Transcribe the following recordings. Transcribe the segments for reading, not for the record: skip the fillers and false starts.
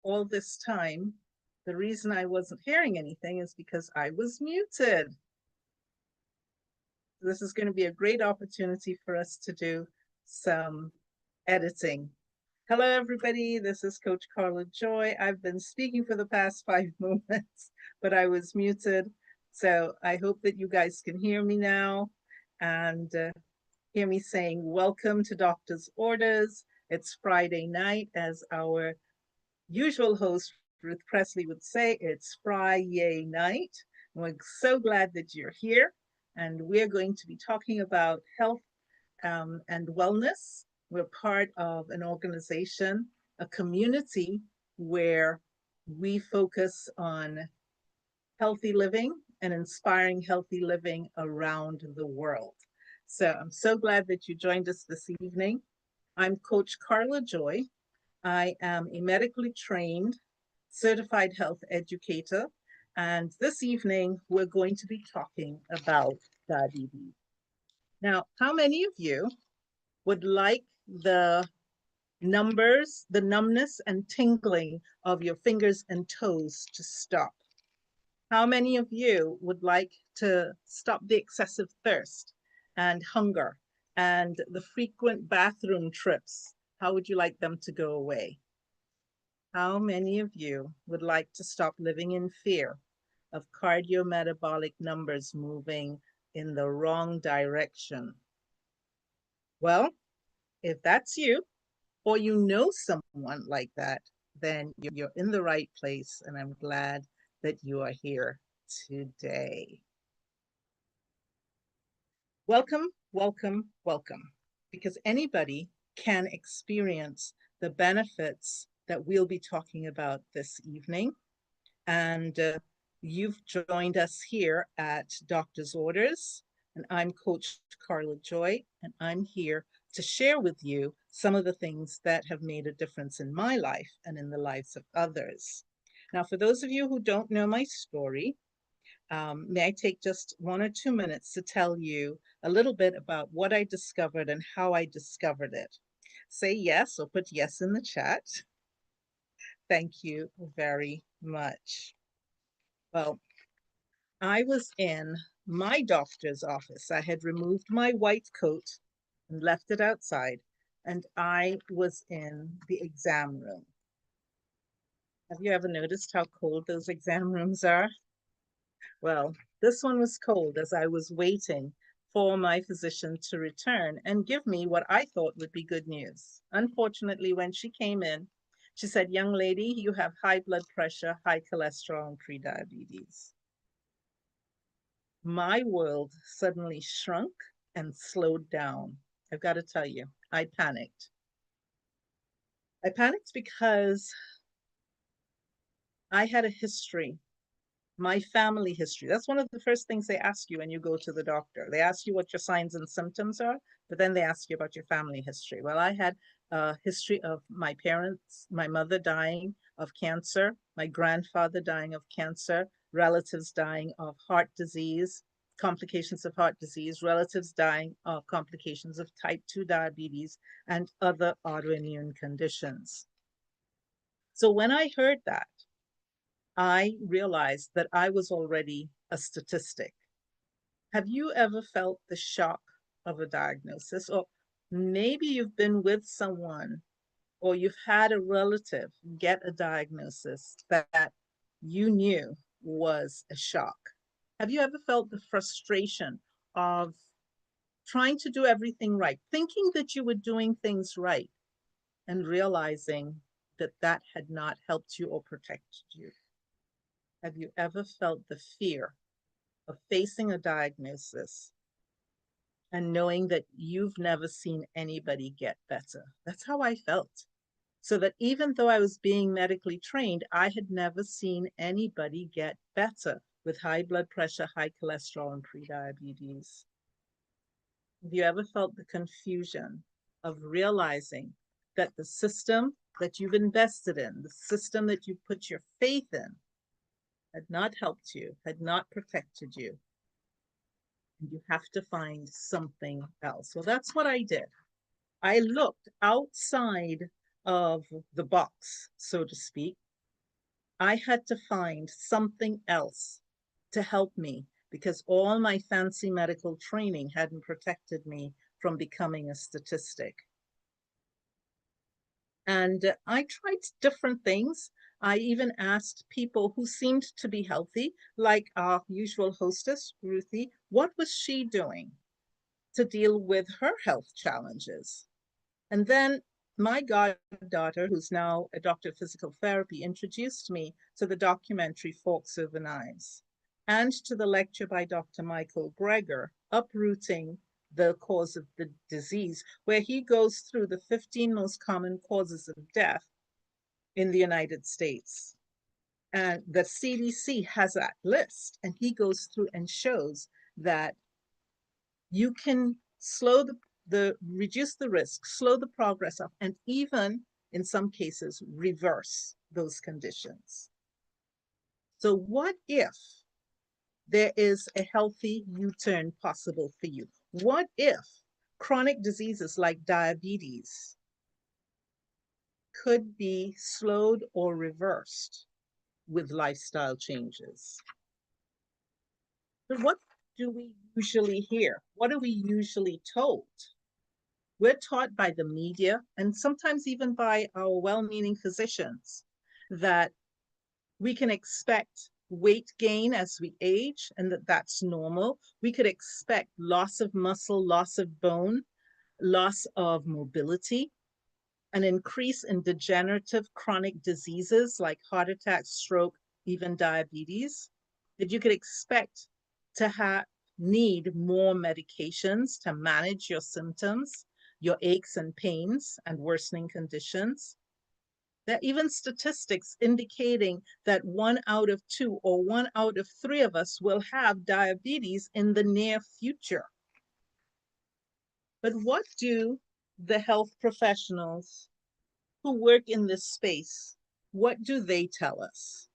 all this time, the reason I wasn't hearing anything is because I was muted. This is going to be a great opportunity for us to do some editing. Hello, everybody. This is Coach Carla Joy. I've been speaking for the past 5 moments, but I was muted. So I hope that you guys can hear me now and hear me saying welcome to Doctor's Orders. It's Friday night, as our usual host, Ruth Presley, would say. It's Friday night. We're so glad that you're here. And we're going to be talking about health and wellness. We're part of an organization, a community where we focus on healthy living and inspiring healthy living around the world. So I'm so glad that you joined us this evening. I'm Coach Carla Joy. I am a medically trained certified health educator. And this evening, we're going to be talking about diabetes. Now, how many of you would like the numbers, the numbness and tingling of your fingers and toes to stop? How many of you would like to stop the excessive thirst and hunger and the frequent bathroom trips? How would you like them to go away? How many of you would like to stop living in fear of cardiometabolic numbers moving in the wrong direction? Well, if that's you, or you know someone like that, then you're in the right place, and I'm glad that you are here today. Welcome, welcome, welcome, because anybody can experience the benefits that we'll be talking about this evening. And you've joined us here at Doctor's Orders, and I'm Coach Carla Joy, and I'm here to share with you some of the things that have made a difference in my life and in the lives of others. Now, for those of you who don't know my story, may I take just 1 or 2 minutes to tell you a little bit about what I discovered and how I discovered it? Say yes or put yes in the chat. Thank you very much. Well, I was in my doctor's office. I had removed my white coat and left it outside, and I was in the exam room. Have you ever noticed how cold those exam rooms are? Well, this one was cold as I was waiting for my physician to return and give me what I thought would be good news. Unfortunately, when she came in, she said, "Young lady, you have high blood pressure, high cholesterol, and prediabetes." My world suddenly shrunk and slowed down. I've got to tell you, I panicked. I panicked because I had a history, my family history. That's one of the first things they ask you when you go to the doctor. They ask you what your signs and symptoms are, but then they ask you about your family history. Well, I had a history of my parents, my mother dying of cancer, my grandfather dying of cancer, relatives dying of heart disease, complications of heart disease, relatives dying of complications of type 2 diabetes, and other autoimmune conditions. So when I heard that, I realized that I was already a statistic. Have you ever felt the shock of a diagnosis? Or maybe you've been with someone or you've had a relative get a diagnosis that you knew was a shock. Have you ever felt the frustration of trying to do everything right, thinking that you were doing things right, and realizing that that had not helped you or protected you? Have you ever felt the fear of facing a diagnosis and knowing that you've never seen anybody get better? That's how I felt. So that even though I was being medically trained, I had never seen anybody get better with high blood pressure, high cholesterol, and prediabetes. Have you ever felt the confusion of realizing that the system that you've invested in, the system that you put your faith in, had not helped you, had not protected you, and you have to find something else? Well, that's what I did. I looked outside of the box, so to speak, I had to find something else to help me because all my fancy medical training hadn't protected me from becoming a statistic. And I tried different things. I even asked people who seemed to be healthy, like our usual hostess, Ruthie, what was she doing to deal with her health challenges? And then my goddaughter, who's now a doctor of physical therapy, introduced me to the documentary Forks Over Knives and to the lecture by Dr. Michael Greger, Uprooting the Cause of the Disease, where he goes through the 15 most common causes of death in the United States. And the CDC has that list, and he goes through and shows that you can slow the reduce the risk, slow the progress of, and even in some cases reverse those conditions. So what if there is a healthy U-turn possible for you? What if chronic diseases like diabetes could be slowed or reversed with lifestyle changes? But what do we usually hear? What are we usually told? We're taught by the media and sometimes even by our well-meaning physicians that we can expect weight gain as we age and that that's normal. We could expect loss of muscle, loss of bone, loss of mobility, an increase in degenerative chronic diseases like heart attack, stroke, even diabetes, that you could expect to need more medications to manage your symptoms, your aches and pains and worsening conditions. There are even statistics indicating that 1 out of 2 or 1 out of 3 of us will have diabetes in the near future. But what do the health professionals who work in this space, what do they tell us?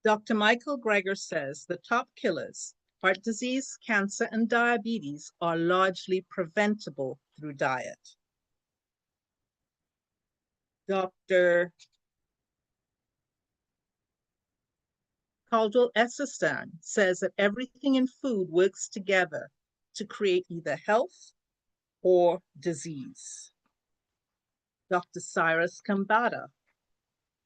Dr. Michael Greger says the top killers, heart disease, cancer, and diabetes, are largely preventable through diet. Dr. Caldwell Esselstyn says that everything in food works together to create either health or disease. Dr. Cyrus Kambata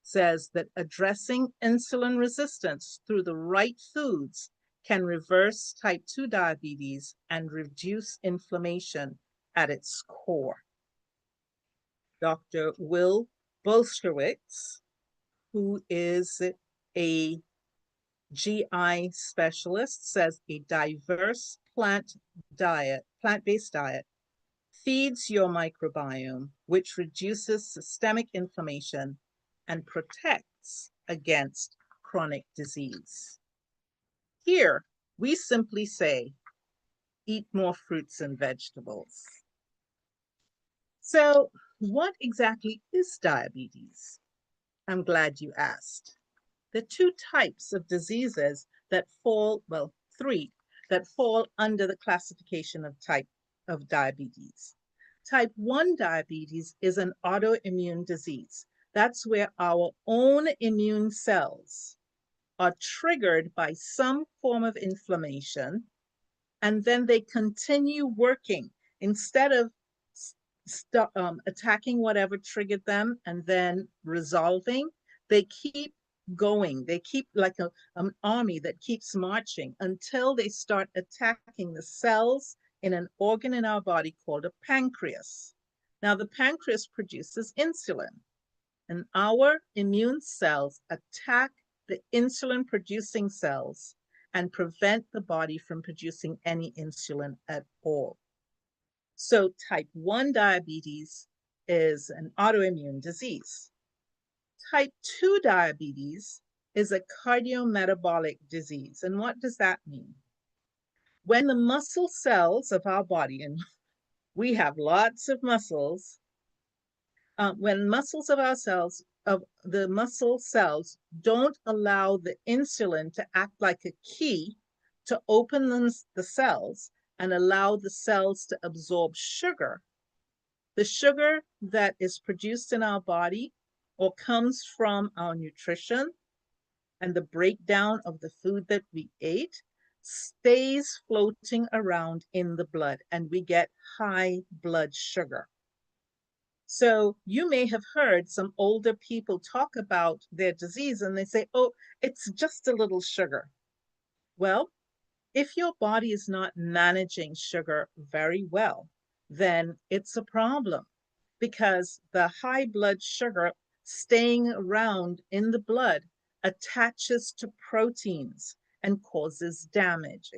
says that addressing insulin resistance through the right foods can reverse type 2 diabetes and reduce inflammation at its core. Dr. Will Bolszewicz, who is a GI specialist, says a diverse plant-based diet, feeds your microbiome, which reduces systemic inflammation and protects against chronic disease. Here, we simply say, eat more fruits and vegetables. So, what exactly is diabetes? I'm glad you asked. The 2 types of diseases that fall, well, 3, that fall under the classification of type of diabetes. Type 1 diabetes is an autoimmune disease. That's where our own immune cells are triggered by some form of inflammation, and then they continue working. Instead of attacking whatever triggered them and then resolving, they keep going. They keep like an army that keeps marching until they start attacking the cells in an organ in our body called a pancreas. Now, the pancreas produces insulin, and our immune cells attack the insulin-producing cells and prevent the body from producing any insulin at all. So type 1 diabetes is an autoimmune disease. Type 2 diabetes is a cardiometabolic disease. And what does that mean? When the muscle cells of our body, and we have lots of muscles, when muscles of our cells, of the muscle cells don't allow the insulin to act like a key to open the cells and allow the cells to absorb sugar, the sugar that is produced in our body or comes from our nutrition and the breakdown of the food that we ate stays floating around in the blood, and we get high blood sugar. So you may have heard some older people talk about their disease and they say, oh, it's just a little sugar. Well, if your body is not managing sugar very well, then it's a problem because the high blood sugar staying around in the blood attaches to proteins and causes damage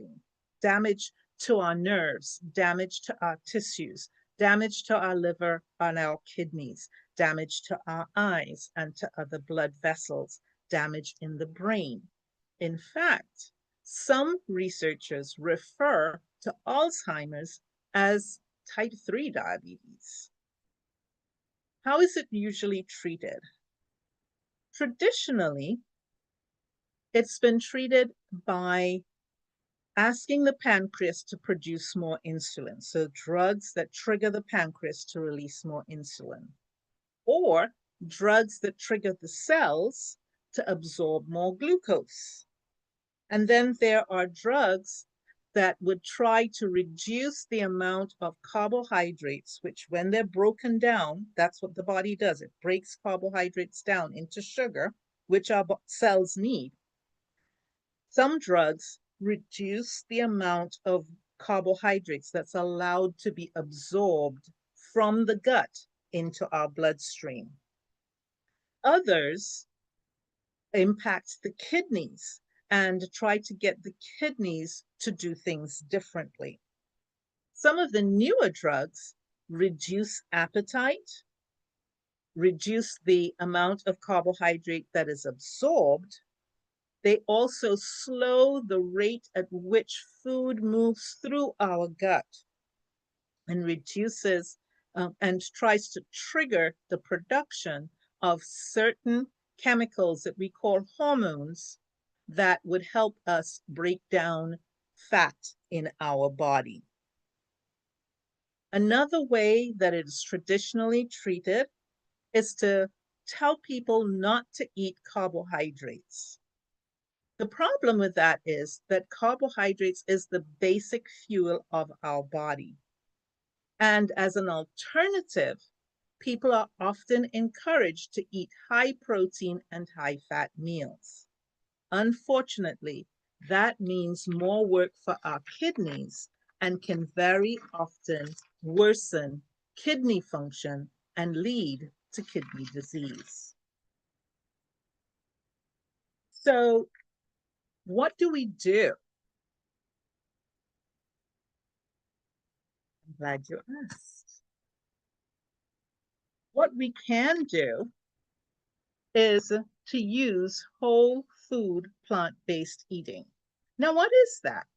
to our nerves, damage to our tissues, damage to our liver and our kidneys, damage to our eyes and to other blood vessels, damage in the brain. In fact, some researchers refer to Alzheimer's as type 3 diabetes. How is it usually treated? Traditionally, it's been treated by asking the pancreas to produce more insulin. So drugs that trigger the pancreas to release more insulin, or drugs that trigger the cells to absorb more glucose. And then there are drugs that would try to reduce the amount of carbohydrates, which when they're broken down, that's what the body does. It breaks carbohydrates down into sugar, which our cells need. Some drugs reduce the amount of carbohydrates that's allowed to be absorbed from the gut into our bloodstream. Others impact the kidneys and try to get the kidneys to do things differently. Some of the newer drugs reduce appetite, reduce the amount of carbohydrate that is absorbed. They also slow the rate at which food moves through our gut and reduces and tries to trigger the production of certain chemicals that we call hormones that would help us break down fat in our body. Another way that it is traditionally treated is to tell people not to eat carbohydrates. The problem with that is that carbohydrates is the basic fuel of our body. And as an alternative, people are often encouraged to eat high protein and high fat meals. Unfortunately, that means more work for our kidneys and can very often worsen kidney function and lead to kidney disease. So, what do we do? I'm glad you asked. What we can do is to use whole food plant-based eating. Now, what is that?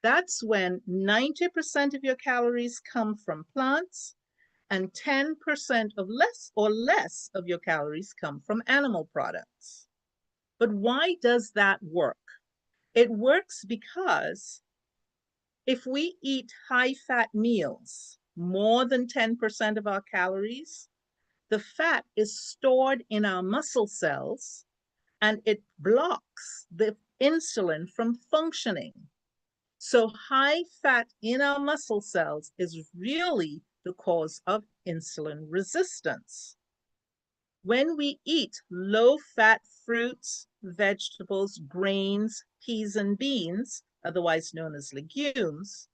That's when 90% of your calories come from plants and 10% of less of your calories come from animal products. But why does that work? It works because if we eat high-fat meals, more than 10% of our calories, the fat is stored in our muscle cells and it blocks the insulin from functioning. So high fat in our muscle cells is really the cause of insulin resistance. When we eat low-fat fruits, vegetables, grains, peas and beans, otherwise known as legumes,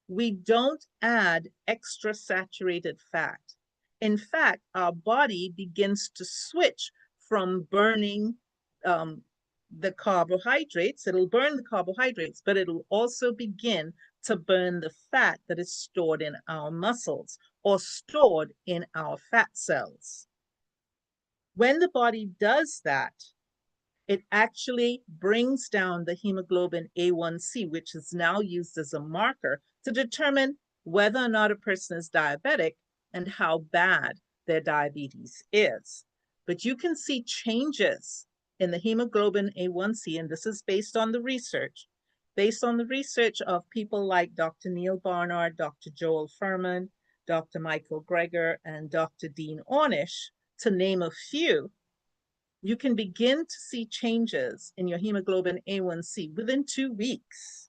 we don't add extra saturated fat. In fact, our body begins to switch from burning the carbohydrates. It'll burn the carbohydrates, but it'll also begin to burn the fat that is stored in our muscles or stored in our fat cells. When the body does that, it actually brings down the hemoglobin A1C, which is now used as a marker to determine whether or not a person is diabetic and how bad their diabetes is. But you can see changes in the hemoglobin A1C, and this is based on the research of people like Dr. Neil Barnard, Dr. Joel Furman, Dr. Michael Greger, and Dr. Dean Ornish, to name a few, you can begin to see changes in your hemoglobin A1C within 2 weeks.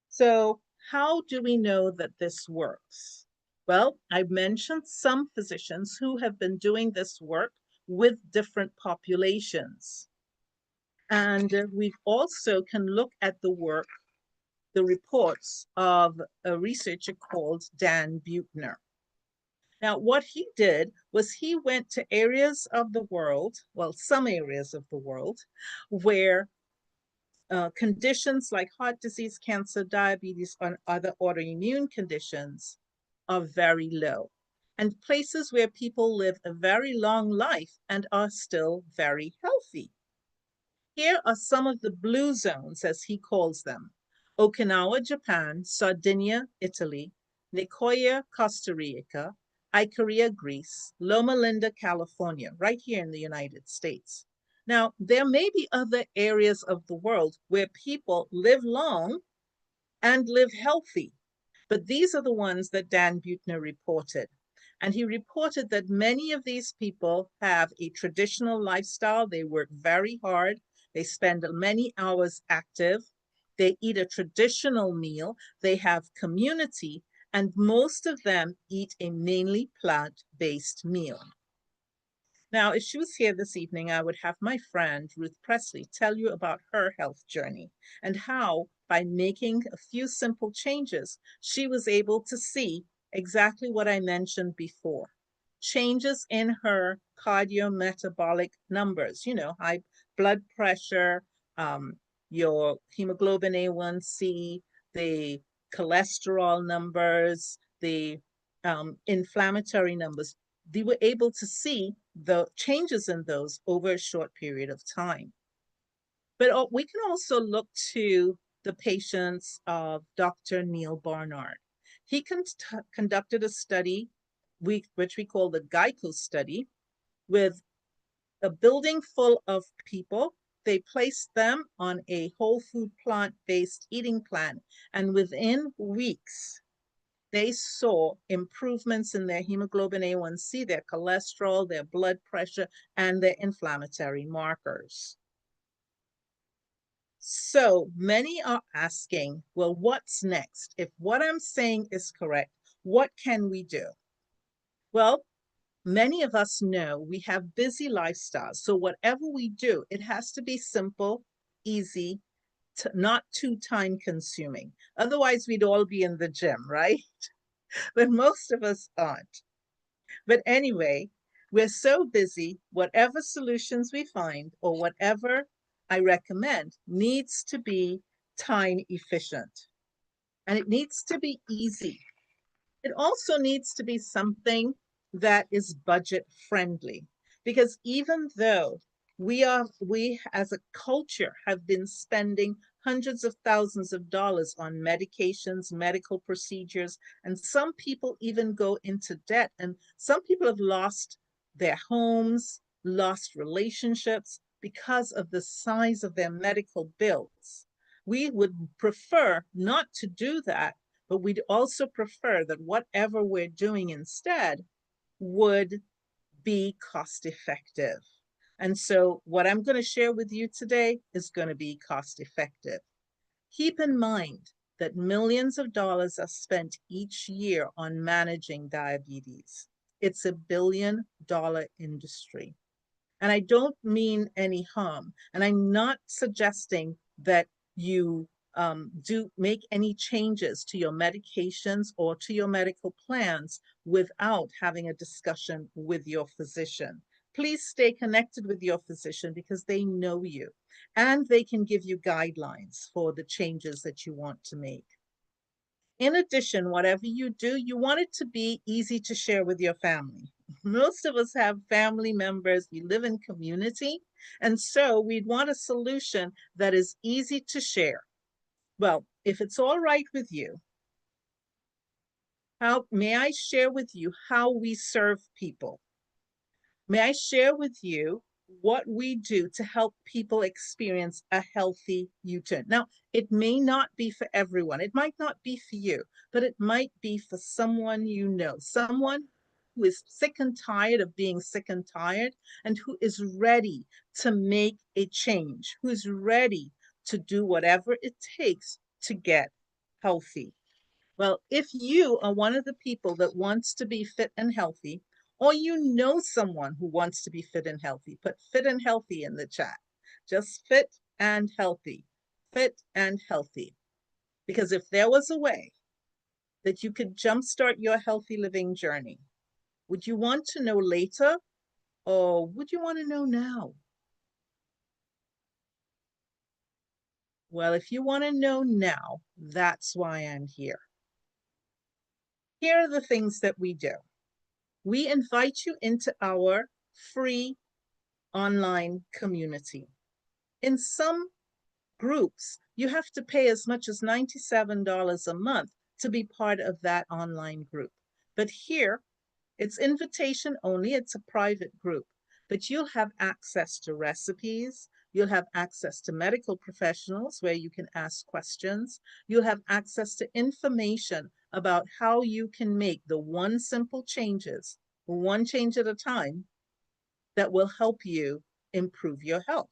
So how do we know that this works? Well, I've mentioned some physicians who have been doing this work with different populations. And we also can look at the reports of a researcher called Dan Buettner. Now, what he did was he went to areas of the world, well, some areas of the world, where conditions like heart disease, cancer, diabetes, and other autoimmune conditions are very low, and places where people live a very long life and are still very healthy. Here are some of the blue zones, as he calls them: Okinawa, Japan; Sardinia, Italy; Nicoya, Costa Rica; Icaria, Greece; Loma Linda, California, right here in the United States. Now, there may be other areas of the world where people live long and live healthy, but these are the ones that Dan Buettner reported. And he reported that many of these people have a traditional lifestyle. They work very hard. They spend many hours active. They eat a traditional meal. They have community. And most of them eat a mainly plant-based meal. Now, if she was here this evening, I would have my friend Ruth Presley tell you about her health journey and how, by making a few simple changes, she was able to see exactly what I mentioned before: changes in her cardiometabolic numbers, high blood pressure, your hemoglobin A1C, the cholesterol numbers, the inflammatory numbers. They were able to see the changes in those over a short period of time. But we can also look to the patients of Dr. Neil Barnard. He conducted a study, which we call the Geico study, with a building full of people. They placed them on a whole food plant-based eating plan, and within weeks, they saw improvements in their hemoglobin A1C, their cholesterol, their blood pressure, and their inflammatory markers. So many are asking, well, what's next? If what I'm saying is correct, what can we do? Well, many of us know we have busy lifestyles. So whatever we do, it has to be simple, easy, not too time consuming. Otherwise, we'd all be in the gym, right? But most of us aren't. But anyway, we're so busy, whatever solutions we find or whatever I recommend needs to be time efficient, and it needs to be easy. It also needs to be something that is budget friendly, because even though we as a culture have been spending hundreds of thousands of dollars on medications, medical procedures, and some people even go into debt, and some people have lost their homes, lost relationships because of the size of their medical bills. We would prefer not to do that, but we'd also prefer that whatever we're doing instead would be cost effective. And so what I'm going to share with you today is going to be cost effective. Keep in mind that millions of dollars are spent each year on managing diabetes. It's $1 billion industry. And I don't mean any harm. And I'm not suggesting that you do make any changes to your medications or to your medical plans without having a discussion with your physician. Please stay connected with your physician because they know you and they can give you guidelines for the changes that you want to make. In addition, whatever you do, you want it to be easy to share with your family. Most of us have family members, we live in community, and so we'd want a solution that is easy to share. Well, if it's all right with you, may I share with you how we serve people? May I share with you what we do to help people experience a healthy U-turn? Now, it may not be for everyone. It might not be for you, but it might be for someone you know, someone who is sick and tired of being sick and tired, and who is ready to make a change, who is ready to do whatever it takes to get healthy. Well, if you are one of the people that wants to be fit and healthy, or you know someone who wants to be fit and healthy, put fit and healthy in the chat. Just fit and healthy. Fit and healthy. Because if there was a way that you could jumpstart your healthy living journey, would you want to know later or would you want to know now? Well, if you want to know now, that's why I'm here. Here are the things that we do. We invite you into our free online community. In some groups, you have to pay as much as $97 a month to be part of that online group. But here, it's invitation only, it's a private group, but you'll have access to recipes, you'll have access to medical professionals where you can ask questions, you'll have access to information about how you can make the one simple changes, one change at a time, that will help you improve your health.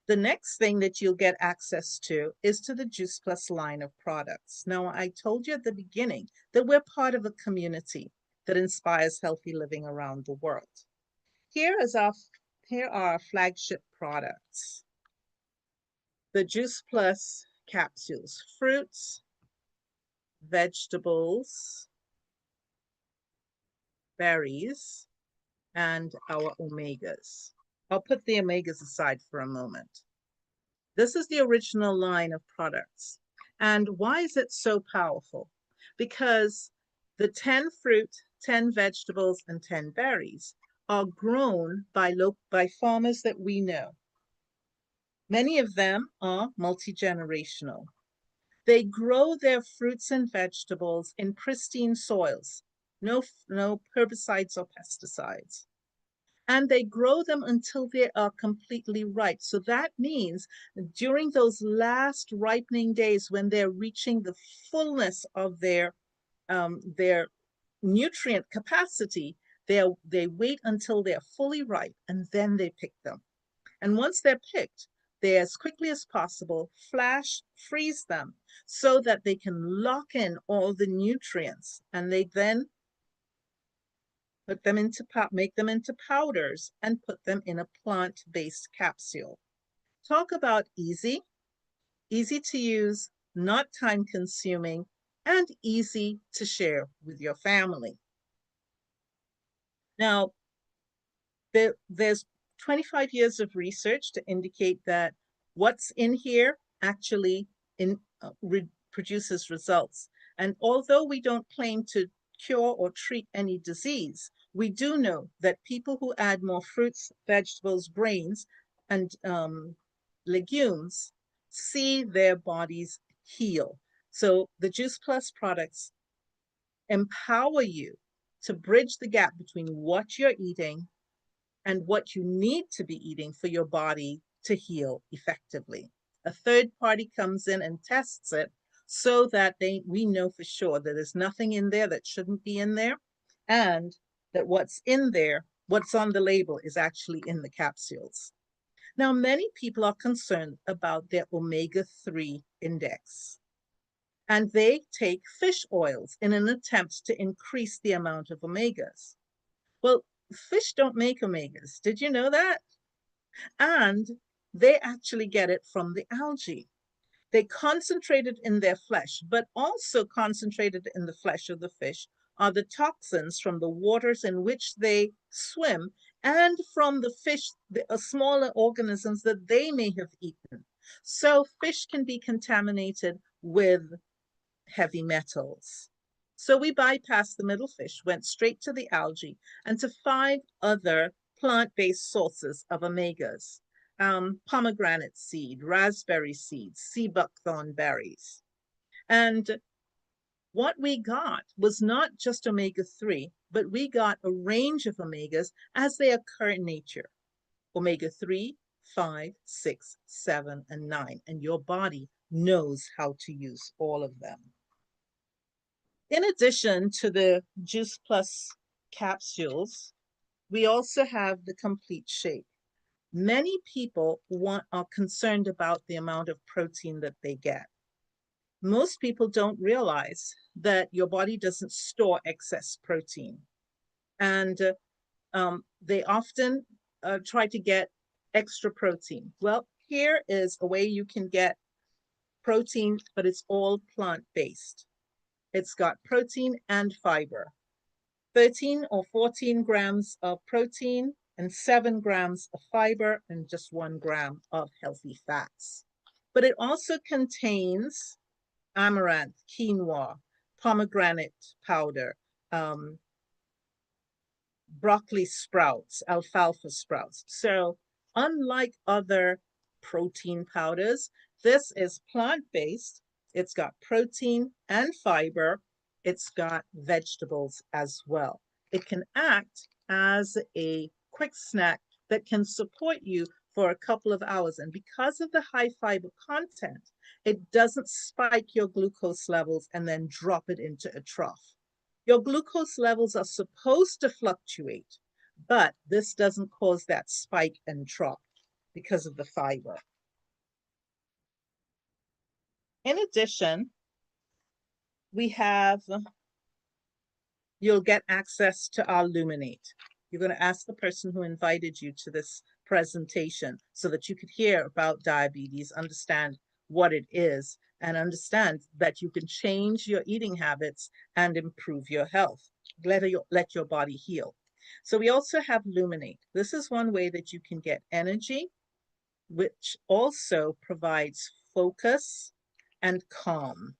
The next thing that you'll get access to is to the Juice Plus line of products. Now, I told you at the beginning that we're part of a community that inspires healthy living around the world. Here are our flagship products. The Juice Plus capsules, fruits, vegetables, berries, and our omegas. I'll put the omegas aside for a moment. This is the original line of products. And why is it so powerful? Because the 10 fruit, 10 vegetables, and 10 berries are grown by farmers that we know. Many of them are multi-generational. They grow their fruits and vegetables in pristine soils, no herbicides or pesticides. And they grow them until they are completely ripe. So that means during those last ripening days when they're reaching the fullness of their nutrient capacity, they wait until they're fully ripe and then they pick them. And once they're picked, they as quickly as possible flash freeze them so that they can lock in all the nutrients, and they then make them into powders and put them in a plant-based capsule. Talk about easy to use, not time consuming, and easy to share with your family. Now, there's 25 years of research to indicate that what's in here actually produces results. And although we don't claim to cure or treat any disease, we do know that people who add more fruits, vegetables, grains, and legumes see their bodies heal. So the Juice Plus products empower you to bridge the gap between what you're eating and what you need to be eating for your body to heal effectively. A third party comes in and tests it so that we know for sure that there's nothing in there that shouldn't be in there, and that what's in there, what's on the label, is actually in the capsules. Now, many people are concerned about their omega-3 index, and they take fish oils in an attempt to increase the amount of omegas. Well, fish don't make omegas. Did you know that? And they actually get it from the algae. They concentrate it in their flesh, but also concentrated in the flesh of the fish are the toxins from the waters in which they swim and from the fish, the smaller organisms that they may have eaten. So fish can be contaminated with heavy metals. So we bypassed the middle fish, went straight to the algae and to 5 other plant-based sources of omegas. Pomegranate seed, raspberry seeds, sea buckthorn berries. And what we got was not just omega-3, but we got a range of omegas as they occur in nature. Omega-3, 5, 6, 7, and 9. And your body knows how to use all of them. In addition to the Juice Plus capsules, we also have the complete shake. Many people are concerned about the amount of protein that they get. Most people don't realize that your body doesn't store excess protein. And they often try to get extra protein. Well, here is a way you can get protein, but it's all plant-based. It's got protein and fiber. 13 or 14 grams of protein and 7 grams of fiber and just 1 gram of healthy fats. But it also contains amaranth, quinoa, pomegranate powder, broccoli sprouts, alfalfa sprouts. So unlike other protein powders, this is plant-based. It's got protein and fiber. It's got vegetables as well. It can act as a quick snack that can support you for a couple of hours. And because of the high fiber content, it doesn't spike your glucose levels and then drop it into a trough. Your glucose levels are supposed to fluctuate, but this doesn't cause that spike and drop because of the fiber. In addition, you'll get access to our Luminate. You're going to ask the person who invited you to this presentation so that you could hear about diabetes, understand what it is, and understand that you can change your eating habits and improve your health. Let your body heal. So we also have Luminate. This is one way that you can get energy, which also provides focus and calm.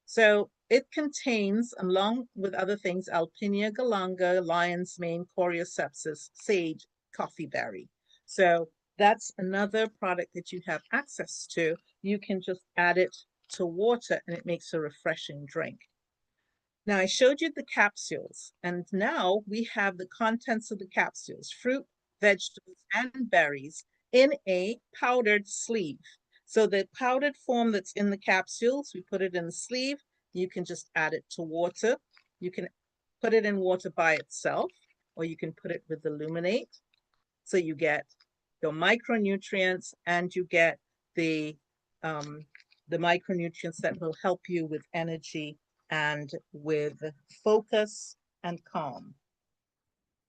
So it contains, along with other things, Alpinia galanga, lion's mane, cordyceps, sage, coffee berry. So that's another product that you have access to. You can just add it to water and it makes a refreshing drink. Now I showed you the capsules, and now we have the contents of the capsules, fruit, vegetables, and berries in a powdered sleeve. So the powdered form that's in the capsules, we put it in the sleeve. You can just add it to water. You can put it in water by itself, or you can put it with the Luminate. So you get your micronutrients and you get the micronutrients that will help you with energy and with focus and calm.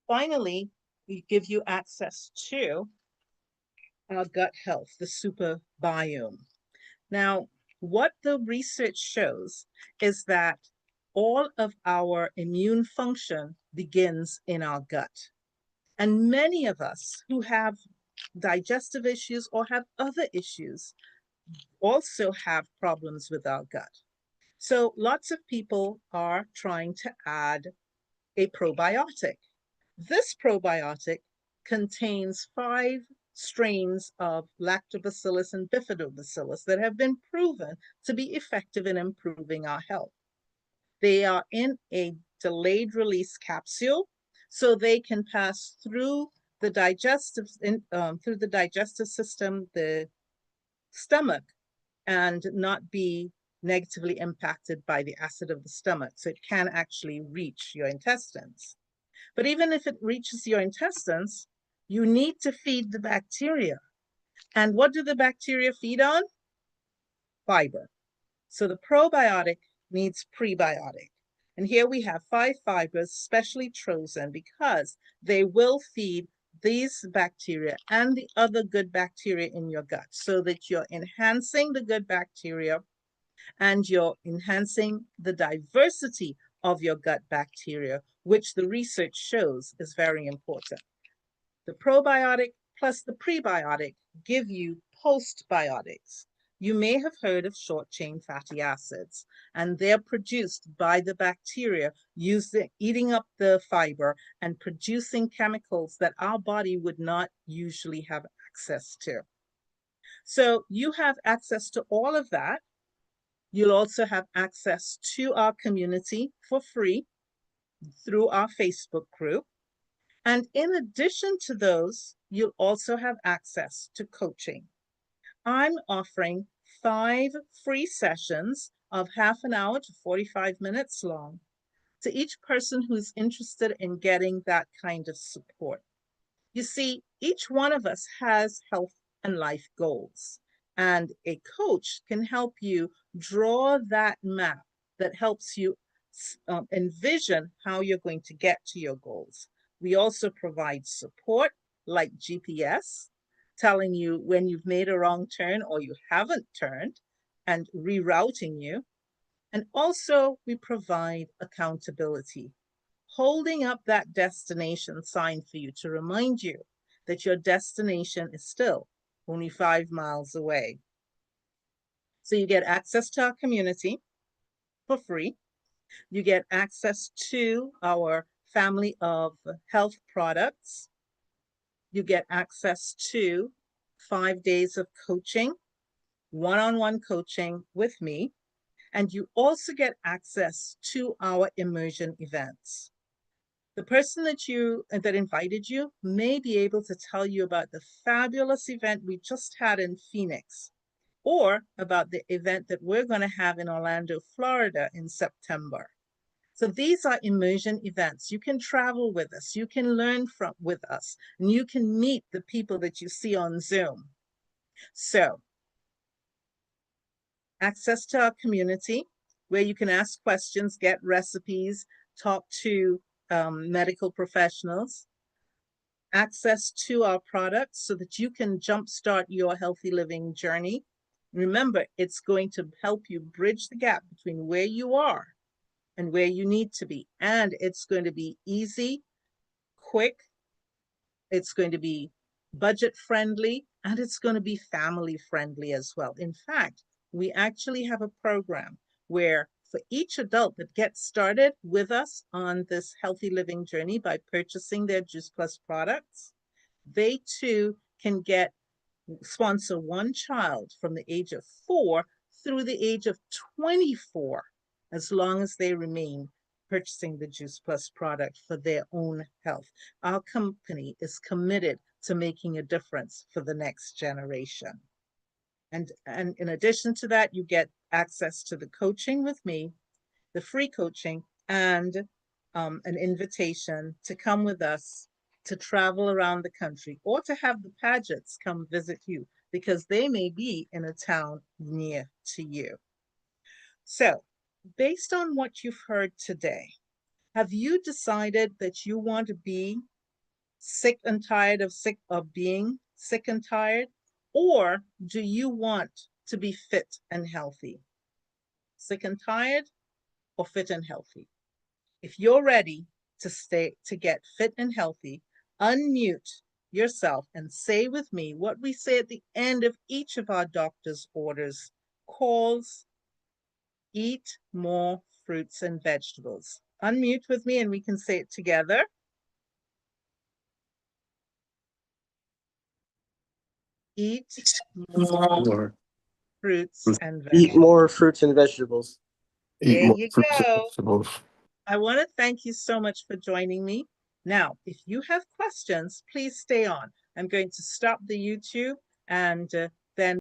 Finally, we give you access to our gut health, the super biome. Now, what the research shows is that all of our immune function begins in our gut. And many of us who have digestive issues or have other issues also have problems with our gut. So lots of people are trying to add a probiotic. This probiotic contains 5 strains of lactobacillus and bifidobacillus that have been proven to be effective in improving our health. They are in a delayed release capsule, so they can pass through the digestive system, the stomach, and not be negatively impacted by the acid of the stomach. So it can actually reach your intestines. But even if it reaches your intestines, you need to feed the bacteria. And what do the bacteria feed on? Fiber. So the probiotic needs prebiotic. And here we have 5 fibers specially chosen because they will feed these bacteria and the other good bacteria in your gut so that you're enhancing the good bacteria and you're enhancing the diversity of your gut bacteria, which the research shows is very important. The probiotic plus the prebiotic give you postbiotics. You may have heard of short-chain fatty acids, and they're produced by the bacteria eating up the fiber and producing chemicals that our body would not usually have access to. So you have access to all of that. You'll also have access to our community for free through our Facebook group. And in addition to those, you'll also have access to coaching. I'm offering 5 free sessions of half an hour to 45 minutes long to each person who's interested in getting that kind of support. You see, each one of us has health and life goals, and a coach can help you draw that map that helps you envision how you're going to get to your goals. We also provide support like GPS, telling you when you've made a wrong turn or you haven't turned and rerouting you. And also we provide accountability, holding up that destination sign for you to remind you that your destination is still only 5 miles away. So you get access to our community for free. You get access to our family of health products. You get access to 5 days of coaching, one-on-one coaching with me. And you also get access to our immersion events. The person that invited you may be able to tell you about the fabulous event we just had in Phoenix, or about the event that we're going to have in Orlando, Florida in September. So these are immersion events. You can travel with us, you can learn with us, and you can meet the people that you see on Zoom. So, access to our community where you can ask questions, get recipes, talk to medical professionals, access to our products so that you can jumpstart your healthy living journey. Remember, it's going to help you bridge the gap between where you are and where you need to be. And it's going to be easy, quick, it's going to be budget friendly, and it's going to be family friendly as well. In fact, we actually have a program where for each adult that gets started with us on this healthy living journey by purchasing their Juice Plus products, they too can sponsor one child from the age of 4 through the age of 24, as long as they remain purchasing the Juice Plus product for their own health. Our company is committed to making a difference for the next generation. And in addition to that, you get access to the coaching with me, the free coaching, and an invitation to come with us to travel around the country, or to have the Pagets come visit you, because they may be in a town near to you. So, based on what you've heard today, have you decided that you want to be sick and tired of being sick and tired? Or do you want to be fit and healthy? Sick and tired or fit and healthy? If you're ready to get fit and healthy, unmute yourself and say with me what we say at the end of each of our doctor's orders, calls: eat more fruits and vegetables. Unmute with me and we can say it together. Eat more fruits and vegetables. Eat more fruits and vegetables. There you go. I want to thank you so much for joining me. Now, if you have questions, please stay on. I'm going to stop the YouTube and